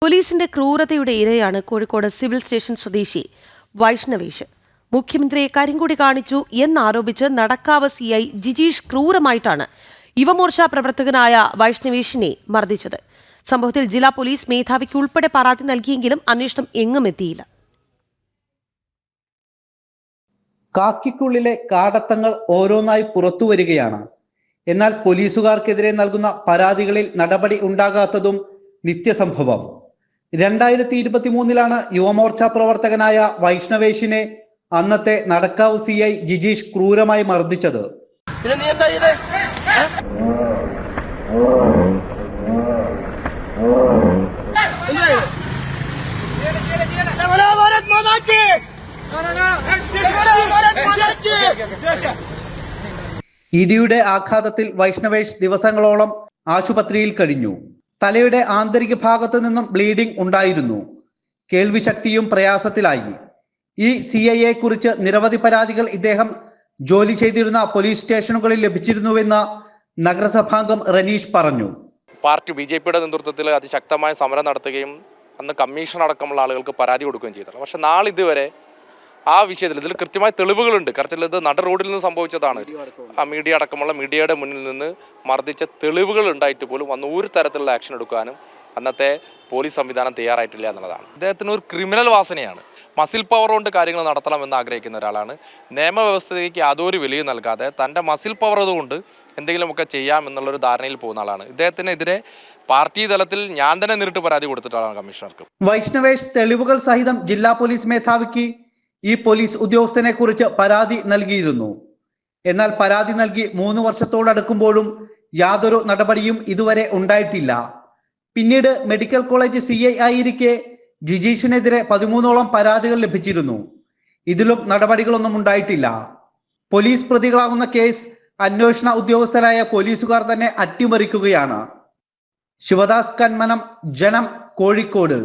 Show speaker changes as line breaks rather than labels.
പോലീസിന്റെ ക്രൂരതയുടെ ഇരയാണ് Kozhikode civil station സ്വദേശി വൈഷ്ണവേഷ്. മുഖ്യമന്ത്രിയെ കരിങ്കൊടി കാണിച്ചു എന്നാരോപിച്ച് നടക്കാവ് CI ജിജീഷ് ക്രൂരമായിട്ടാണ് യുവമോർച്ച പ്രവർത്തകനായ വൈഷ്ണവേഷിനെ മർദ്ദിച്ചത്. സംഭവത്തിൽ ജില്ലാ പോലീസ് മേധാവിക്ക് ഉൾപ്പെടെ പരാതി നൽകിയെങ്കിലും അന്വേഷണം എങ്ങും എത്തിയില്ല.
കാക്കിക്കുള്ളിലെ കാടത്തങ്ങൾ ഓരോന്നായി പുറത്തുവരികയാണ്. എന്നാൽ പോലീസുകാർക്കെതിരെ നൽകുന്ന പരാതികളിൽ നടപടി ഉണ്ടാകാത്തതും നിത്യസംഭവം. 2023 യുവമോർച്ച പ്രവർത്തകനായ വൈഷ്ണവേഷിനെ അന്നത്തെ നടക്കാവ് CI ജിജീഷ് ക്രൂരമായി മർദ്ദിച്ചത്. ഇടിയുടെ ആഘാതത്തിൽ വൈഷ്ണവേഷ് ദിവസങ്ങളോളം ആശുപത്രിയിൽ കഴിഞ്ഞു. തലയുടെ ആന്തരിക ഭാഗത്തു നിന്നും ബ്ലീഡിംഗ് ഉണ്ടായിരുന്നു. കേൾവിശക്തിയും പ്രയാസത്തിലായി. ഈ CIയെ കുറിച്ച് നിരവധി പരാതികൾ ഇദ്ദേഹം ജോലി ചെയ്തിരുന്ന പോലീസ് സ്റ്റേഷനുകളിൽ ലഭിച്ചിരുന്നുവെന്ന് നഗരസഭാംഗം റനീഷ് പറഞ്ഞു.
പാർട്ടി BJPയുടെ നേതൃത്വത്തിൽ അതിശക്തമായ സമരം നടത്തുകയും അന്ന് കമ്മീഷൻ അടക്കമുള്ള ആളുകൾക്ക് പരാതി കൊടുക്കുകയും ചെയ്തിട്ടുണ്ട്. പക്ഷെ നാളിതുവരെ ആ വിഷയത്തിൽ ഇതിൽ കൃത്യമായ തെളിവുകളുണ്ട്. കാരണം ഇത് നട റോഡിൽ നിന്ന് സംഭവിച്ചതാണ്. ആ മീഡിയ അടക്കമുള്ള മീഡിയയുടെ മുന്നിൽ നിന്ന് മർദ്ദിച്ച തെളിവുകൾ ഉണ്ടായിട്ട് പോലും അന്ന് ഒരു തരത്തിലുള്ള ആക്ഷൻ എടുക്കാനും അന്നത്തെ പോലീസ് സംവിധാനം തയ്യാറായിട്ടില്ല എന്നുള്ളതാണ്. അദ്ദേഹത്തിന് ഒരു ക്രിമിനൽ വാസനയാണ്. മസിൽ പവർ കൊണ്ട് കാര്യങ്ങൾ നടത്തണമെന്ന് ആഗ്രഹിക്കുന്ന ഒരാളാണ്. നിയമവ്യവസ്ഥയ്ക്ക് യാതൊരു വിലയും നൽകാതെ തൻ്റെ മസിൽ പവർ അതുകൊണ്ട് എന്തെങ്കിലുമൊക്കെ ചെയ്യാം എന്നുള്ളൊരു ധാരണയിൽ പോകുന്ന ആളാണ്. ഇദ്ദേഹത്തിനെതിരെ പാർട്ടി തലത്തിൽ ഞാൻ തന്നെ നേരിട്ട് പരാതി കൊടുത്തിട്ടാണ് കമ്മീഷണർക്ക്.
വൈഷ്ണവേഷ് തെളിവുകൾ സഹിതം ജില്ലാ പോലീസ് മേധാവിക്ക് ഈ പോലീസ് ഉദ്യോഗസ്ഥനെ കുറിച്ച് പരാതി നൽകിയിരുന്നു. എന്നാൽ പരാതി നൽകി 3 വർഷത്തോടടുക്കുമ്പോഴും യാതൊരു നടപടിയും ഇതുവരെ ഉണ്ടായിട്ടില്ല. പിന്നീട് മെഡിക്കൽ കോളേജ് CI ആയിരിക്കെ ജിജീഷിനെതിരെ 13ഓളം പരാതികൾ ലഭിച്ചിരുന്നു. ഇതിലും നടപടികളൊന്നും ഉണ്ടായിട്ടില്ല. പോലീസ് പ്രതികളാകുന്ന കേസ് അന്വേഷണ ഉദ്യോഗസ്ഥരായ പോലീസുകാർ തന്നെ അട്ടിമറിക്കുകയാണ്. ശിവദാസ് കന്മനം, ജനം, കോഴിക്കോട്.